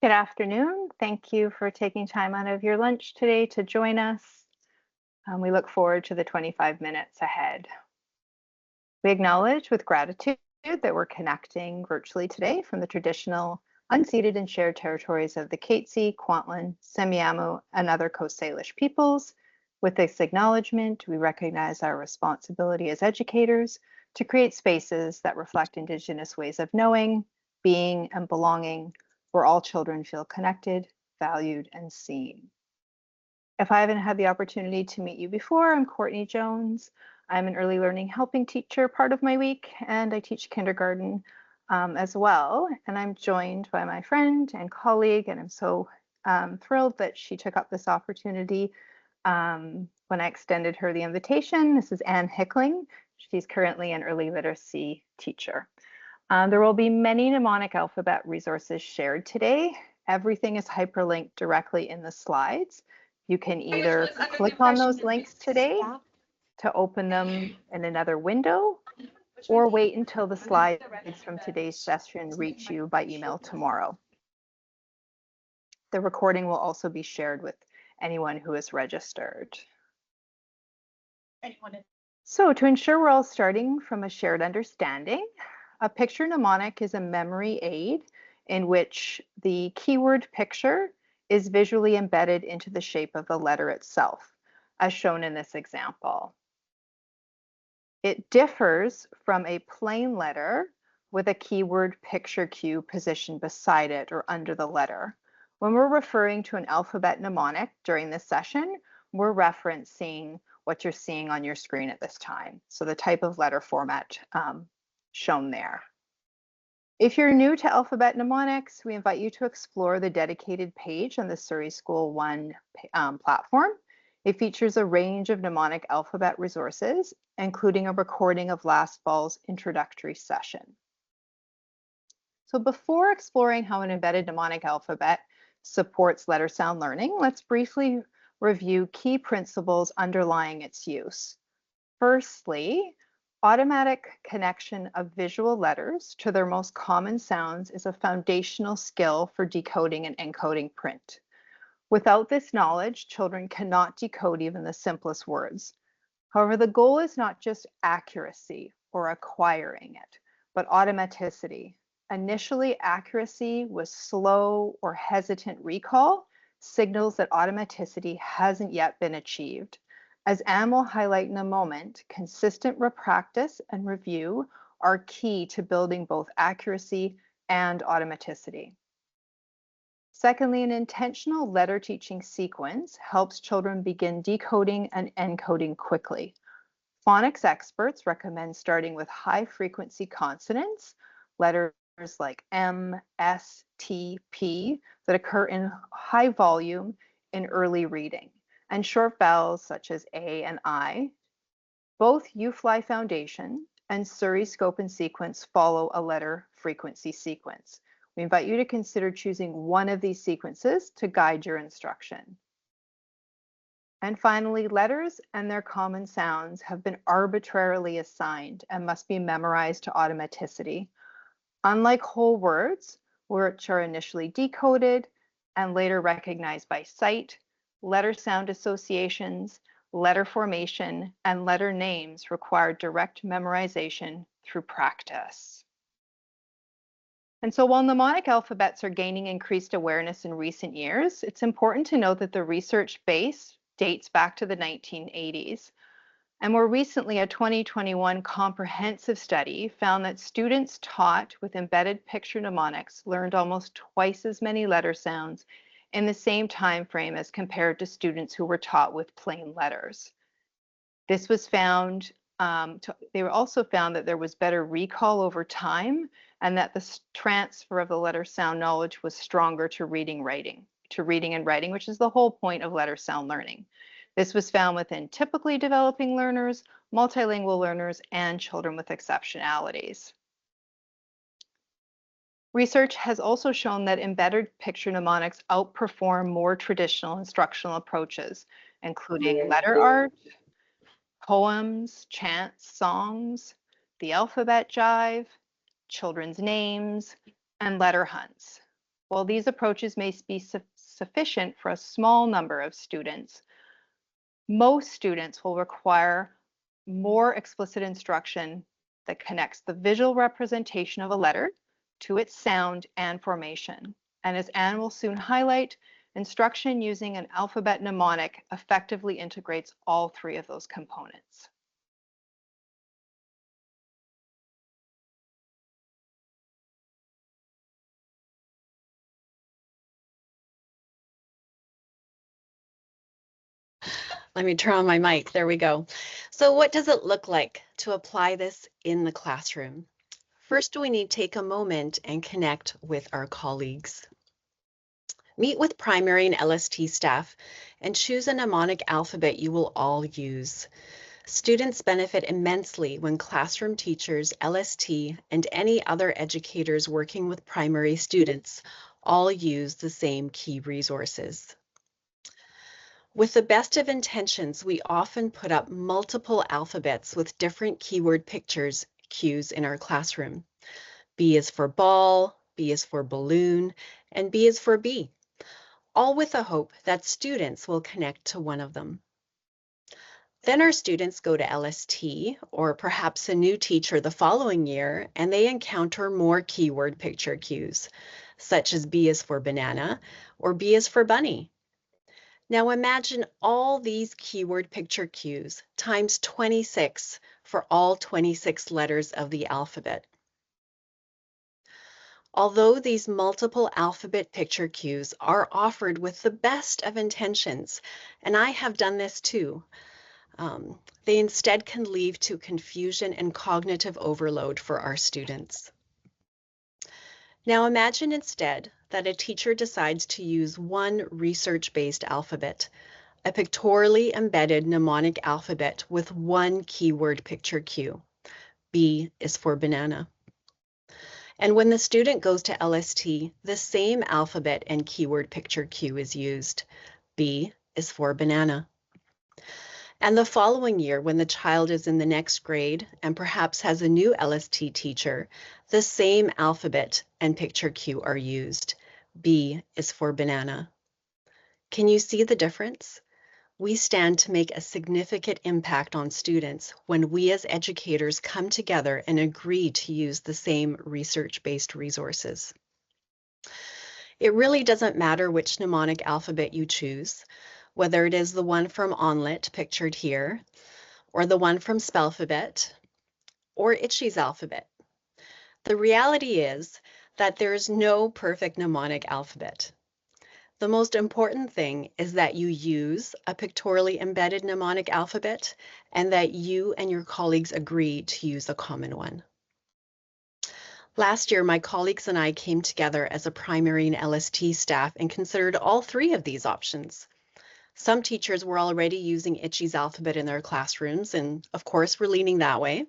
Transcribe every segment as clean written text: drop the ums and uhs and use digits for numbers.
Good afternoon. Thank you for taking time out of your lunch today to join us. We look forward to the 25 minutes ahead. We acknowledge with gratitude that we're connecting virtually today from the traditional unceded and shared territories of the Katzie, Kwantlen, Semiahmoo, and other Coast Salish peoples. With this acknowledgement, we recognize our responsibility as educators to create spaces that reflect Indigenous ways of knowing, being, and belonging, where all children feel connected, valued, and seen. If I haven't had the opportunity to meet you before, I'm Courtney Jones. I'm an early learning helping teacher part of my week, and I teach kindergarten as well. And I'm joined by my friend and colleague, and I'm so thrilled that she took up this opportunity when I extended her the invitation. This is Anne Hickling. She's currently an early literacy teacher. There will be many mnemonic alphabet resources shared today. Everything is hyperlinked directly in the slides. You can either click on those links today to open them in another window, or wait until the slides from today's session reach you by email tomorrow. The recording will also be shared with anyone who is registered. So to ensure we're all starting from a shared understanding, a picture mnemonic is a memory aid in which the keyword picture is visually embedded into the shape of the letter itself, as shown in this example. It differs from a plain letter with a keyword picture cue positioned beside it or under the letter. When we're referring to an alphabet mnemonic during this session, we're referencing what you're seeing on your screen at this time. So the type of letter format shown there. If you're new to alphabet mnemonics, we invite you to explore the dedicated page on the Surrey School One platform. It features a range of mnemonic alphabet resources, including a recording of last fall's introductory session. So before exploring how an embedded mnemonic alphabet supports letter sound learning, let's briefly review key principles underlying its use. Firstly, automatic connection of visual letters to their most common sounds is a foundational skill for decoding and encoding print. Without this knowledge, children cannot decode even the simplest words. However, the goal is not just accuracy or acquiring it, but automaticity. Initially, accuracy with slow or hesitant recall signals that automaticity hasn't yet been achieved. As Anne will highlight in a moment, consistent practice and review are key to building both accuracy and automaticity. Secondly, an intentional letter teaching sequence helps children begin decoding and encoding quickly. Phonics experts recommend starting with high frequency consonants, letters like M, S, T, P, that occur in high volume in early reading, and short vowels such as A and I. Both UFLI Foundation and Surrey Scope and Sequence follow a letter frequency sequence. We invite you to consider choosing one of these sequences to guide your instruction. And finally, letters and their common sounds have been arbitrarily assigned and must be memorized to automaticity. Unlike whole words, which are initially decoded and later recognized by sight, letter sound associations, letter formation, and letter names require direct memorization through practice. And so while mnemonic alphabets are gaining increased awareness in recent years, it's important to note that the research base dates back to the 1980s. And more recently, a 2021 comprehensive study found that students taught with embedded picture mnemonics learned almost twice as many letter sounds in the same time frame as compared to students who were taught with plain letters. This was found, they also found that there was better recall over time and that the transfer of the letter sound knowledge was stronger to reading and writing, which is the whole point of letter sound learning. This was found within typically developing learners, multilingual learners, and children with exceptionalities. Research has also shown that embedded picture mnemonics outperform more traditional instructional approaches, including letter art, poems, chants, songs, the alphabet jive, children's names, and letter hunts. While these approaches may be sufficient for a small number of students, most students will require more explicit instruction that connects the visual representation of a letter to its sound and formation. And as Anne will soon highlight, instruction using an alphabet mnemonic effectively integrates all three of those components. Let me turn on my mic. There we go. So what does it look like to apply this in the classroom? First, we need to take a moment and connect with our colleagues. Meet with primary and LST staff and choose a mnemonic alphabet you will all use. Students benefit immensely when classroom teachers, LST, and any other educators working with primary students all use the same key resources. With the best of intentions, we often put up multiple alphabets with different keyword pictures, cues in our classroom. B is for ball, B is for balloon, and B is for bee, all with the hope that students will connect to one of them. Then our students go to LST or perhaps a new teacher the following year, and they encounter more keyword picture cues, such as B is for banana or B is for bunny. Now imagine all these keyword picture cues times 26 for all 26 letters of the alphabet. Although these multiple alphabet picture cues are offered with the best of intentions, and I have done this too, they instead can lead to confusion and cognitive overload for our students. Now imagine instead that a teacher decides to use one research-based alphabet, a pictorially embedded mnemonic alphabet with one keyword picture cue. B is for banana. And when the student goes to LST, the same alphabet and keyword picture cue is used. B is for banana. And the following year, when the child is in the next grade and perhaps has a new LST teacher, the same alphabet and picture cue are used. B is for banana. Can you see the difference? We stand to make a significant impact on students when we as educators come together and agree to use the same research-based resources. It really doesn't matter which mnemonic alphabet you choose, whether it is the one from Onlit pictured here, or the one from Spelphabet, or Itchy's alphabet. The reality is that there is no perfect mnemonic alphabet. The most important thing is that you use a pictorially embedded mnemonic alphabet and that you and your colleagues agree to use a common one. Last year, my colleagues and I came together as a primary and LST staff and considered all three of these options. Some teachers were already using Itchy's alphabet in their classrooms, and of course, we're leaning that way.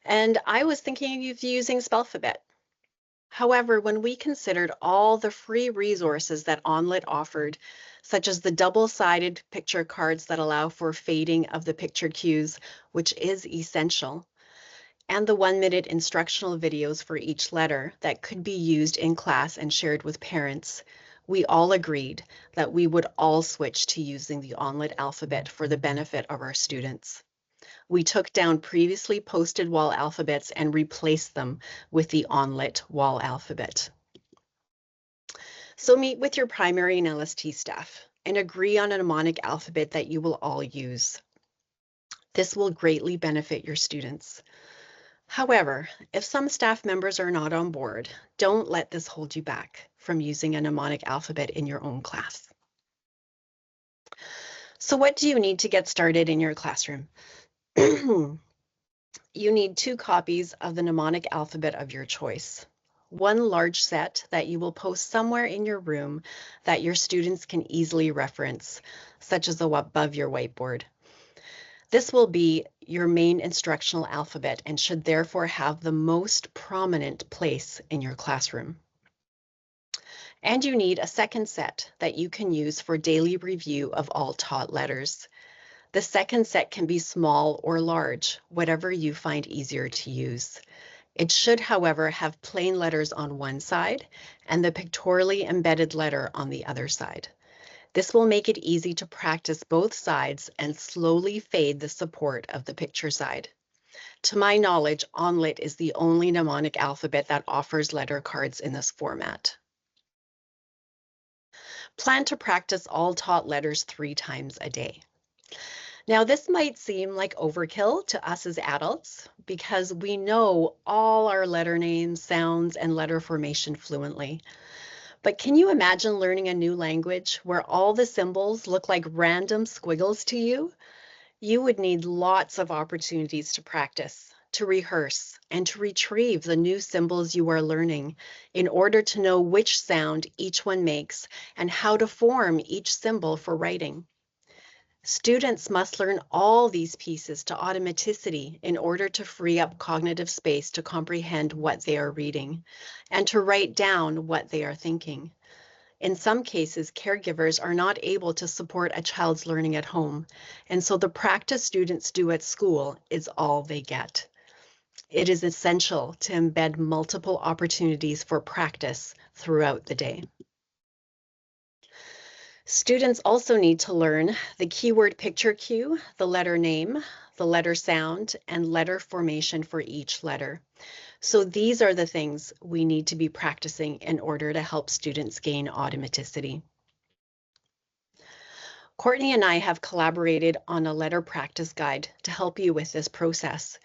And I was thinking of using Spelphabet. However, when we considered all the free resources that Onlit offered, such as the double-sided picture cards that allow for fading of the picture cues, which is essential, and the 1-minute instructional videos for each letter that could be used in class and shared with parents, we all agreed that we would all switch to using the Onlit alphabet for the benefit of our students. We took down previously posted wall alphabets and replaced them with the Onlit wall alphabet. So meet with your primary and LST staff and agree on a mnemonic alphabet that you will all use. This will greatly benefit your students. However, if some staff members are not on board, don't let this hold you back from using a mnemonic alphabet in your own class. So what do you need to get started in your classroom? You need 2 copies of the mnemonic alphabet of your choice. One large set that you will post somewhere in your room that your students can easily reference, such as above your whiteboard. This will be your main instructional alphabet and should therefore have the most prominent place in your classroom. And you need a second set that you can use for daily review of all taught letters. The second set can be small or large, whatever you find easier to use. It should, however, have plain letters on one side and the pictorially embedded letter on the other side. This will make it easy to practice both sides and slowly fade the support of the picture side. To my knowledge, OnLit is the only mnemonic alphabet that offers letter cards in this format. Plan to practice all taught letters 3 times a day. Now, this might seem like overkill to us as adults because we know all our letter names, sounds, and letter formation fluently. But can you imagine learning a new language where all the symbols look like random squiggles to you? You would need lots of opportunities to practice, to rehearse, and to retrieve the new symbols you are learning in order to know which sound each one makes and how to form each symbol for writing. Students must learn all these pieces to automaticity in order to free up cognitive space to comprehend what they are reading and to write down what they are thinking. In some cases, caregivers are not able to support a child's learning at home, and so the practice students do at school is all they get. It is essential to embed multiple opportunities for practice throughout the day. Students also need to learn the keyword picture cue, the letter name, the letter sound, and letter formation for each letter. So these are the things we need to be practicing in order to help students gain automaticity. Courtney and I have collaborated on a letter practice guide to help you with this process.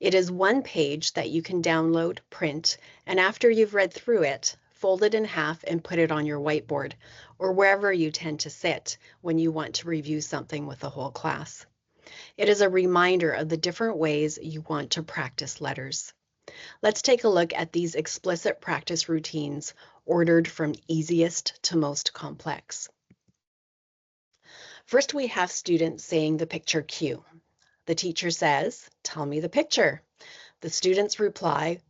It is one page that you can download, print, and after you've read through it, fold it in half and put it on your whiteboard or wherever you tend to sit when you want to review something with the whole class. It is a reminder of the different ways you want to practice letters. Let's take a look at these explicit practice routines ordered from easiest to most complex. First, we have students saying the picture cue. The teacher says, "Tell me the picture." The students reply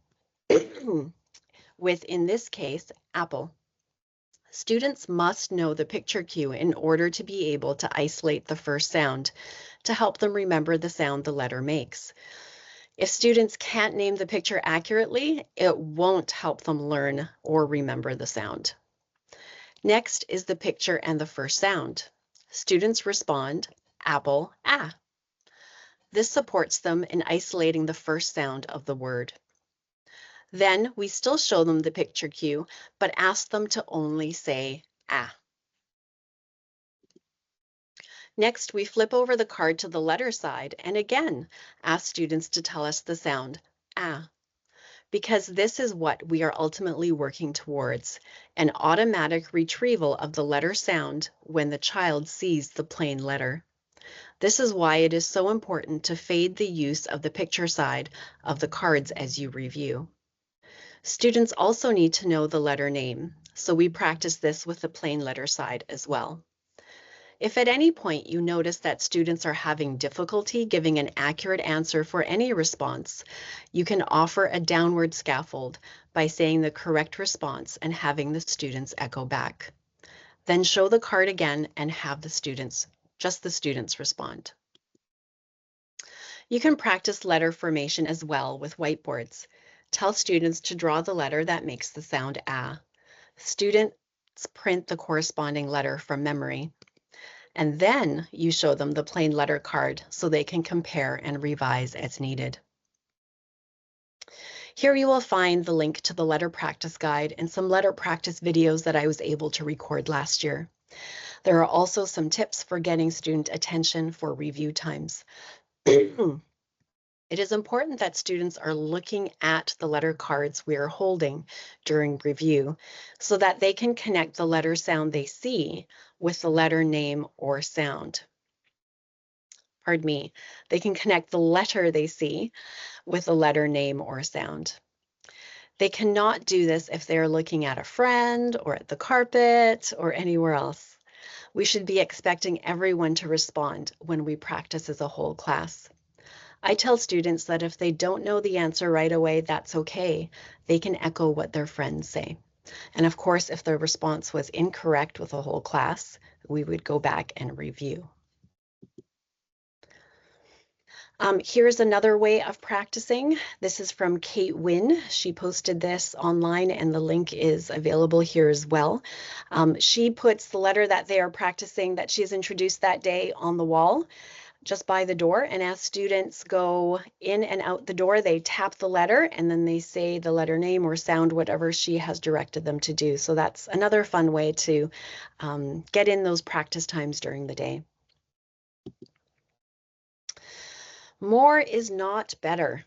with, in this case, apple. Students must know the picture cue in order to be able to isolate the first sound to help them remember the sound the letter makes. If students can't name the picture accurately, it won't help them learn or remember the sound. Next is the picture and the first sound. Students respond, apple, ah. This supports them in isolating the first sound of the word. Then we still show them the picture cue, but ask them to only say ah. Next, we flip over the card to the letter side and again ask students to tell us the sound ah, because this is what we are ultimately working towards, an automatic retrieval of the letter sound when the child sees the plain letter. This is why it is so important to fade the use of the picture side of the cards as you review. Students also need to know the letter name, so we practice this with the plain letter side as well. If at any point you notice that students are having difficulty giving an accurate answer for any response, you can offer a downward scaffold by saying the correct response and having the students echo back. Then show the card again and have just the students respond. You can practice letter formation as well with whiteboards. Tell students to draw the letter that makes the sound ah. Students print the corresponding letter from memory. And then you show them the plain letter card so they can compare and revise as needed. Here you will find the link to the letter practice guide and some letter practice videos that I was able to record last year. There are also some tips for getting student attention for review times. It is important that students are looking at the letter cards we are holding during review so that they can connect the letter sound they see with the letter name or sound. Pardon me, they can connect the letter they see with the letter name or sound. They cannot do this if they're looking at a friend or at the carpet or anywhere else. We should be expecting everyone to respond when we practice as a whole class. I tell students that if they don't know the answer right away, that's okay. They can echo what their friends say. And of course, if the response was incorrect with the whole class, we would go back and review. Here's another way of practicing. This is from Kate Wynn. She posted this online and the link is available here as well. She puts the letter that they are practicing that she's introduced that day on the wall just by the door. And as students go in and out the door, they tap the letter and then they say the letter name or sound whatever she has directed them to do. So that's another fun way to get in those practice times during the day. More is not better.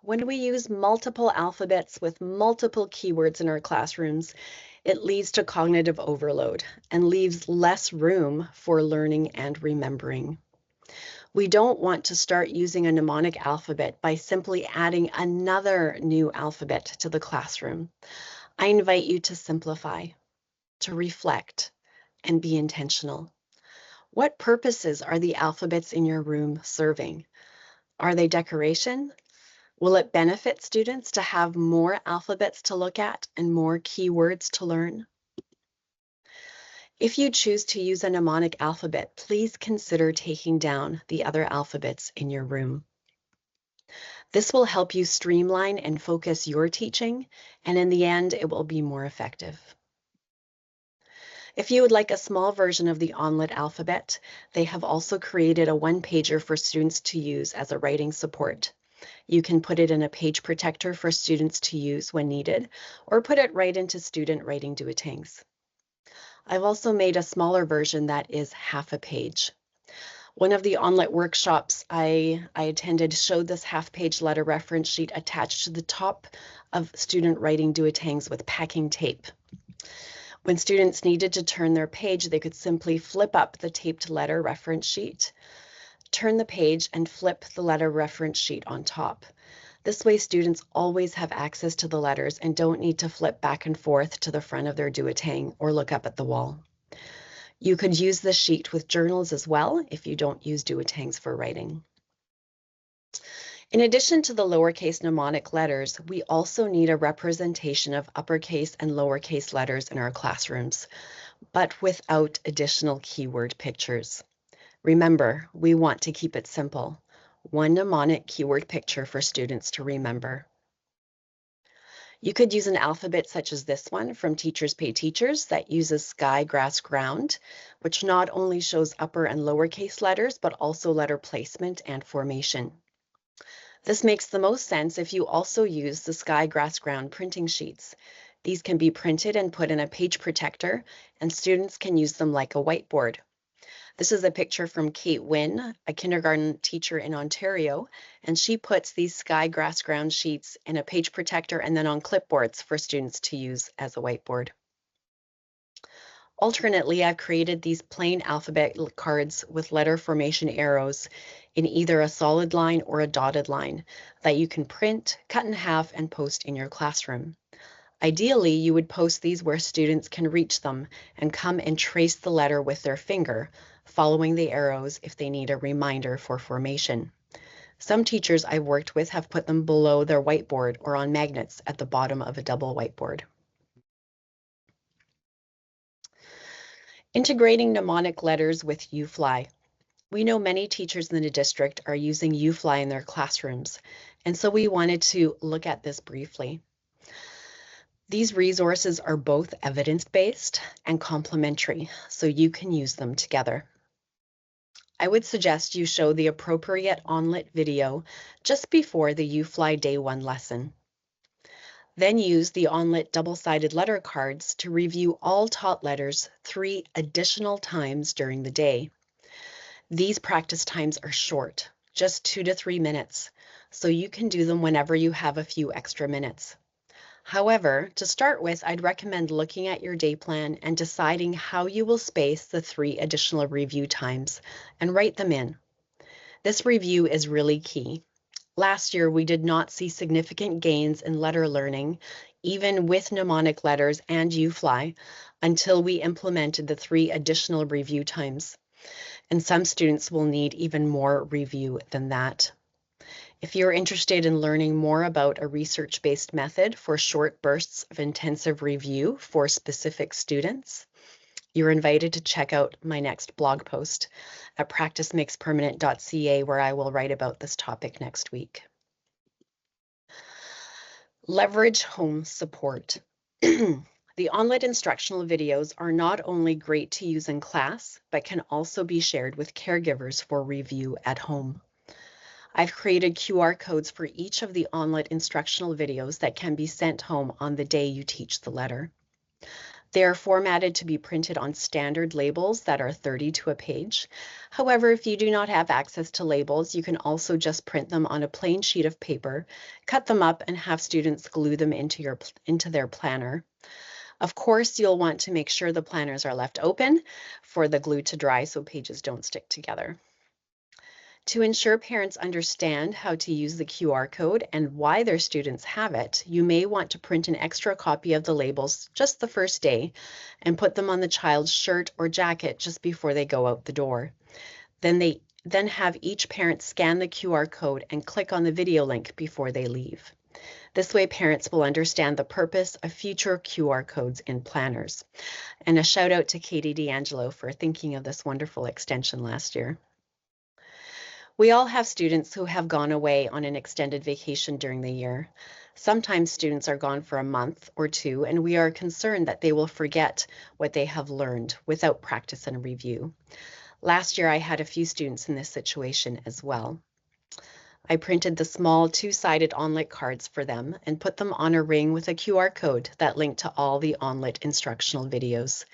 When we use multiple alphabets with multiple keywords in our classrooms, it leads to cognitive overload and leaves less room for learning and remembering. We don't want to start using a mnemonic alphabet by simply adding another new alphabet to the classroom. I invite you to simplify, to reflect, and be intentional. What purposes are the alphabets in your room serving? Are they decoration? Will it benefit students to have more alphabets to look at and more keywords to learn? If you choose to use a mnemonic alphabet, please consider taking down the other alphabets in your room. This will help you streamline and focus your teaching, and in the end, it will be more effective. If you would like a small version of the Onlit alphabet, they have also created a one-pager for students to use as a writing support. You can put it in a page protector for students to use when needed, or put it right into student writing duotangs. I've also made a smaller version that is half a page. One of the Onlit workshops I attended showed this half-page letter reference sheet attached to the top of student writing duotangs with packing tape. When students needed to turn their page, they could simply flip up the taped letter reference sheet, turn the page, and flip the letter reference sheet on top. This way, students always have access to the letters and don't need to flip back and forth to the front of their duotang or look up at the wall. You could use this sheet with journals as well if you don't use duotangs for writing. In addition to the lowercase mnemonic letters, we also need a representation of uppercase and lowercase letters in our classrooms, but without additional keyword pictures. Remember, we want to keep it simple. One mnemonic keyword picture for students to remember. You could use an alphabet such as this one from Teachers Pay Teachers that uses sky, grass, ground, which not only shows upper and lowercase letters, but also letter placement and formation. This makes the most sense if you also use the sky, grass, ground printing sheets. These can be printed and put in a page protector, and students can use them like a whiteboard. This is a picture from Kate Wynn, a kindergarten teacher in Ontario, and she puts these sky, grass, ground sheets in a page protector and then on clipboards for students to use as a whiteboard. Alternately, I've created these plain alphabet cards with letter formation arrows in either a solid line or a dotted line that you can print, cut in half, and post in your classroom. Ideally, you would post these where students can reach them and come and trace the letter with their finger, following the arrows if they need a reminder for formation. Some teachers I've worked with have put them below their whiteboard or on magnets at the bottom of a double whiteboard. Integrating mnemonic letters with UFLI. We know many teachers in the district are using UFLI in their classrooms, and so we wanted to look at this briefly. These resources are both evidence-based and complementary, so you can use them together. I would suggest you show the appropriate Onlit video just before the UFLI Day 1 lesson. Then use the Onlit double-sided letter cards to review all taught letters 3 additional times during the day. These practice times are short, just 2 to 3 minutes, so you can do them whenever you have a few extra minutes. However, to start with, I'd recommend looking at your day plan and deciding how you will space the 3 additional review times and write them in. This review is really key. Last year, we did not see significant gains in letter learning, even with mnemonic letters and UFLI, until we implemented the 3 additional review times. And some students will need even more review than that. If you're interested in learning more about a research-based method for short bursts of intensive review for specific students, You're invited to check out my next blog post at practicemakespermanent.ca, where I will write about this topic next week. Leverage home support. The online instructional videos are not only great to use in class, but can also be shared with caregivers for review at home. I've created QR codes for each of the online instructional videos that can be sent home on the day you teach the letter. They are formatted to be printed on standard labels that are 30 to a page. However, if you do not have access to labels, you can also just print them on a plain sheet of paper, cut them up, and have students glue them into their planner. Of course, you'll want to make sure the planners are left open for the glue to dry so pages don't stick together. To ensure parents understand how to use the QR code and why their students have it, you may want to print an extra copy of the labels just the first day and put them on the child's shirt or jacket just before they go out the door. Then have each parent scan the QR code and click on the video link before they leave. This way, parents will understand the purpose of future QR codes in planners. And a shout out to Katie D'Angelo for thinking of this wonderful extension last year. We all have students who have gone away on an extended vacation during the year. Sometimes students are gone for a month or two, and we are concerned that they will forget what they have learned without practice and review. Last year, I had a few students in this situation as well. I printed the small two-sided onlit cards for them and put them on a ring with a QR code that linked to all the onlit instructional videos.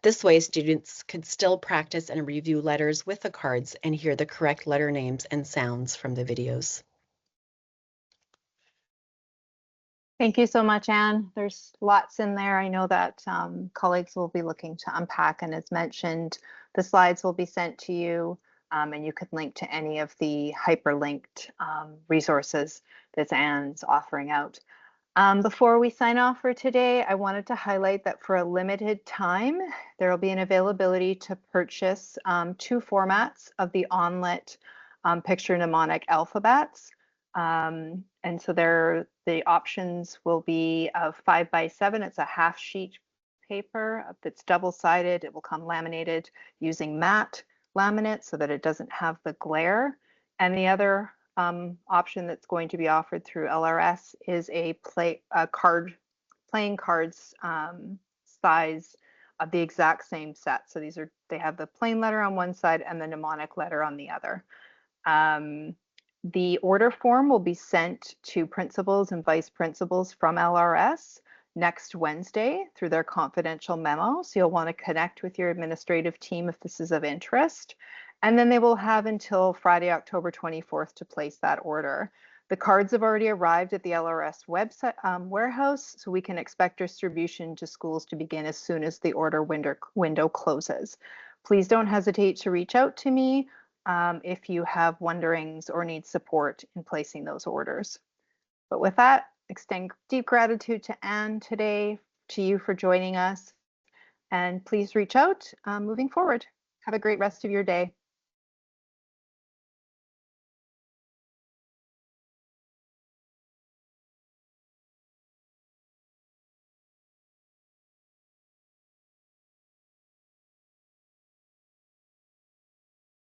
This way, students could still practice and review letters with the cards and hear the correct letter names and sounds from the videos. Thank you so much, Anne. There's lots in there. I know that colleagues will be looking to unpack, and as mentioned, the slides will be sent to you, and you could link to any of the hyperlinked resources that Anne's offering out. Before we sign off for today, I wanted to highlight that for a limited time, there will be an availability to purchase 2 formats of the onlit picture mnemonic alphabets. And so the options will be of 5x7. It's a half sheet paper that's double-sided. It will come laminated using matte laminate so that it doesn't have the glare. And the other option that's going to be offered through LRS is a playing cards size of the exact same set. So they have the plain letter on one side and the mnemonic letter on the other. The order form will be sent to principals and vice principals from LRS next Wednesday through their confidential memo. So you'll want to connect with your administrative team if this is of interest. And then they will have until Friday, October 24th to place that order. The cards have already arrived at the LRS website warehouse, so we can expect distribution to schools to begin as soon as the order window closes. Please don't hesitate to reach out to me if you have wonderings or need support in placing those orders. But with that, extend deep gratitude to Anne today, to you for joining us, and please reach out moving forward. Have a great rest of your day.